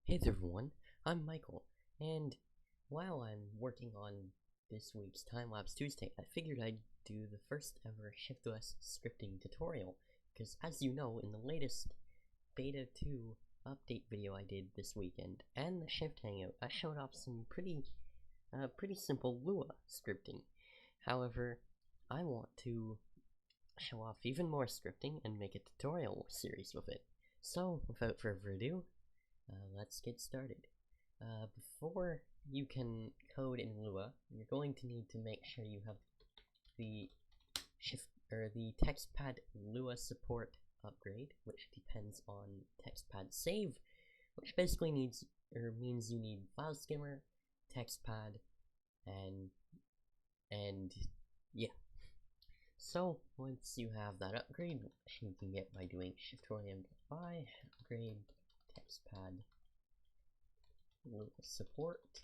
Hey there everyone, I'm Michael, and while I'm working on this week's Time-Lapse Tuesday, I figured I'd do the first ever ShiftOS Scripting tutorial, because as you know, in the latest Beta 2 update video I did this weekend, and the Shift Hangout, I showed off some pretty simple Lua scripting. However, I want to show off even more scripting and make a tutorial series with it. So, without further ado, let's get started. Before you can code in Lua, you're going to need to make sure you have the TextPad Lua support upgrade, which depends on TextPad save, which basically means you need file skimmer, TextPad, and yeah. So once you have that upgrade, which you can get by doing shift-orm.py upgrade TextPad Lua support,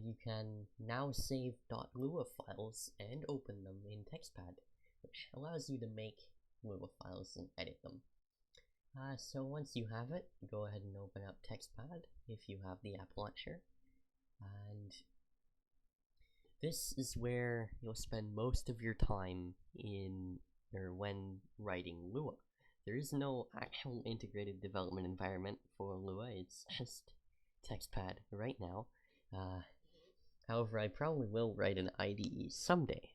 you can now save .lua files and open them in TextPad, which allows you to make Lua files and edit them. So once you have it, go ahead and open up TextPad if you have the app launcher, and this is where you'll spend most of your time when writing Lua. There is no actual integrated development environment for Lua, it's just TextPad right now. However, I probably will write an IDE someday.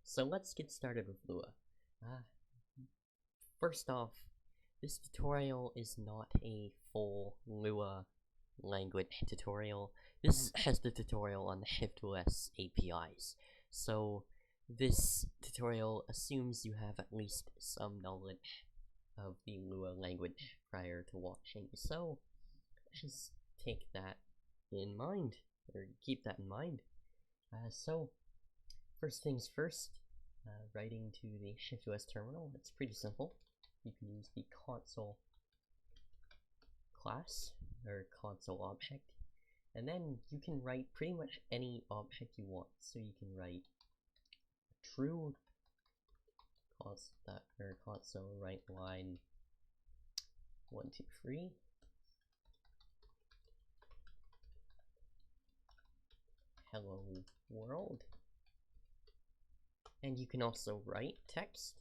So let's get started with Lua. First off, this tutorial is not a full Lua language tutorial. This is just a tutorial on the ShiftOS APIs. So this tutorial assumes you have at least some knowledge of the Lua language prior to watching. So just take that in mind, or keep that in mind. So first things first, writing to the ShiftOS terminal, it's pretty simple. You can use the console class, or console object, and then you can write pretty much any object you want. So you can write true console write line 1, 2, 3, hello world, and you can also write text.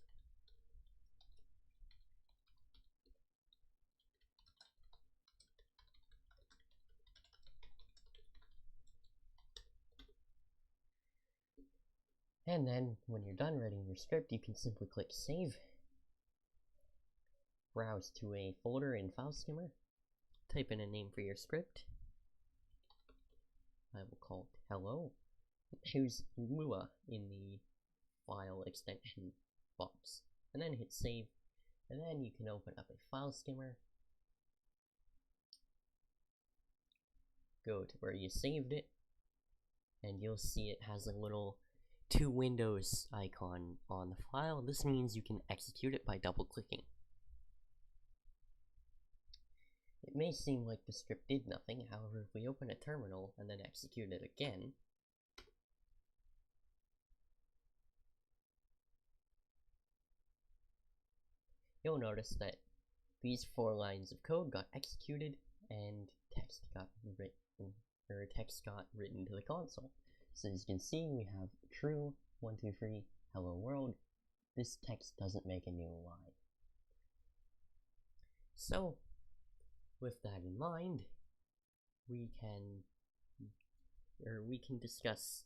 And then, when you're done writing your script, you can simply click Save, browse to a folder in File Skimmer, type in a name for your script. I will call it Hello. Choose Lua in the File extension box, and then hit Save. And then you can open up a File Skimmer, go to where you saved it, and you'll see it has a little 2 windows icon on the file. This means you can execute it by double-clicking. It may seem like the script did nothing, however, if we open a terminal and then execute it again, you'll notice that these 4 lines of code got executed and text got written to the console. So as you can see, we have true 1, 2, 3 hello world. This text doesn't make a new line. So with that in mind, we can discuss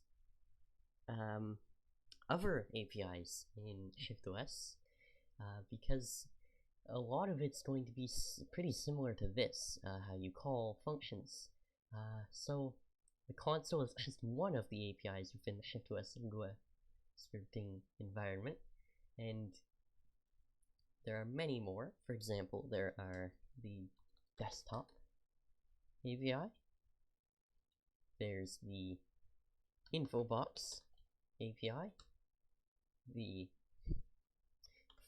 other APIs in ShiftOS, because a lot of it's going to be pretty similar to this, how you call functions. So the console is just one of the APIs within the ShiftOS Lua scripting environment, and there are many more. For example, there are the desktop API, there's the Infobox API, the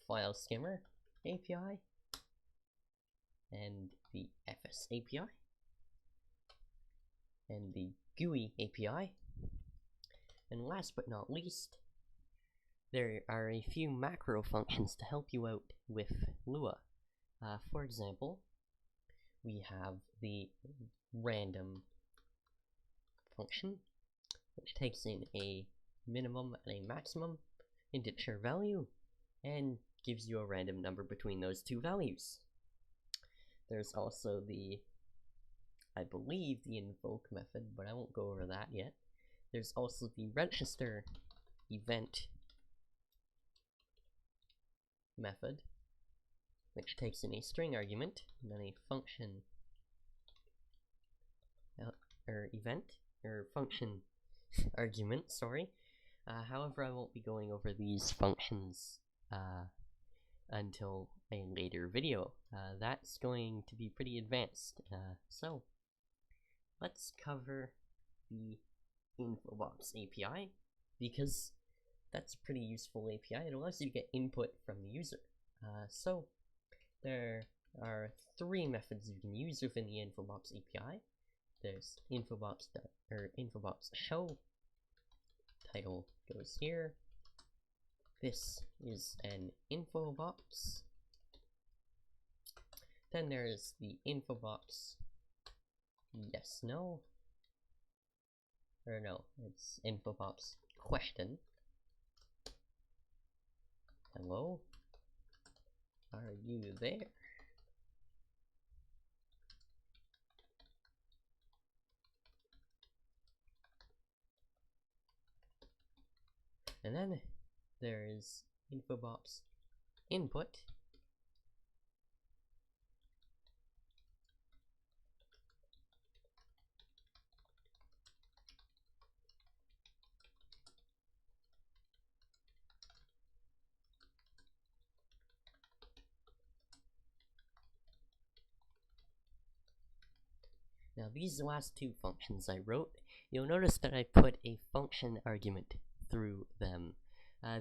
file skimmer API, and the FS API, and the GUI API, and last but not least, there are a few macro functions to help you out with Lua. For example, we have the random function, which takes in a minimum and a maximum integer value and gives you a random number between those two values. There's also the, I believe, the invoke method, but I won't go over that yet. There's also the register event method, which takes in a string argument and then a function function argument, sorry. However, I won't be going over these functions until a later video. That's going to be pretty advanced. So let's cover the Infobox API, because that's a pretty useful API. It allows you to get input from the user. So there are 3 methods you can use within the Infobox API. There's Infobox show. Title goes here. This is an Infobox. Then there is the Infobox yes, no. Or no, it's Infobox question. Hello? Are you there? And then there is Infobox input. Now these last 2 functions I wrote, you'll notice that I put a function argument through them.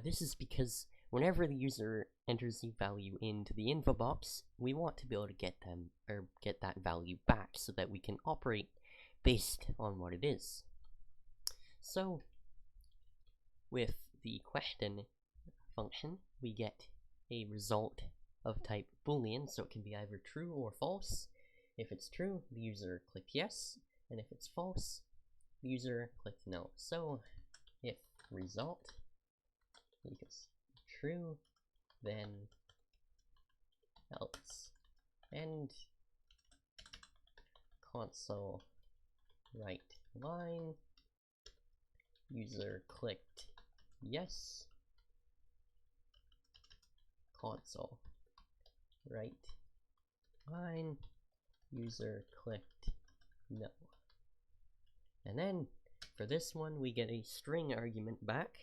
This is because whenever the user enters a value into the Infobox, we want to be able to get that value back so that we can operate based on what it is. So with the question function, we get a result of type boolean, so it can be either true or false. If it's true, the user clicked yes, and if it's false, the user clicked no. So if result equals true, then else, and console write line, user clicked yes, console write line, user clicked no. And then for this one we get a string argument back,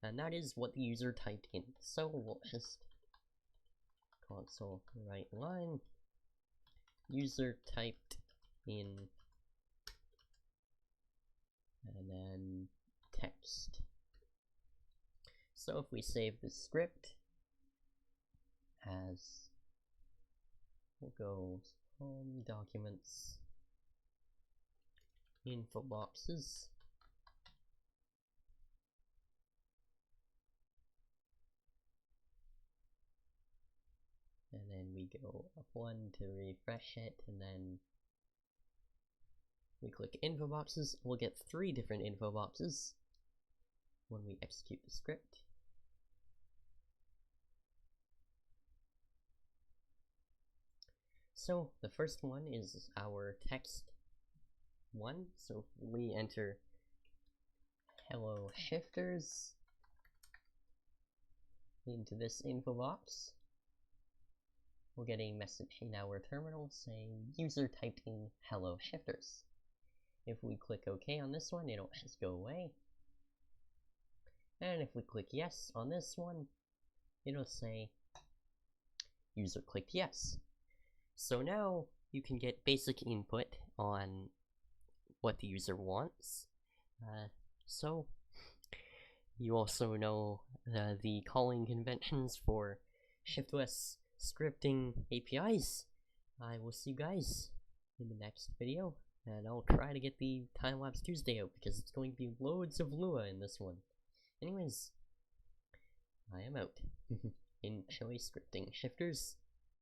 and that is what the user typed in. So we'll just console write line, user typed in, and then text. So if we save the script as, we'll go home, documents, Infoboxes, and then we go up 1 to refresh it, and then we click Infoboxes. We'll get 3 different Infoboxes when we execute the script. So the first one is our text one. So if we enter hello shifters into this Infobox, we'll get a message in our terminal saying user typed in hello shifters. If we click OK on this one, it'll just go away. And if we click yes on this one, it'll say user clicked yes. So now you can get basic input on what the user wants. So you also know the calling conventions for ShiftOS Scripting APIs. I will see you guys in the next video, and I'll try to get the time-lapse Tuesday out because it's going to be loads of Lua in this one. Anyways, I am out. Enjoy scripting, shifters.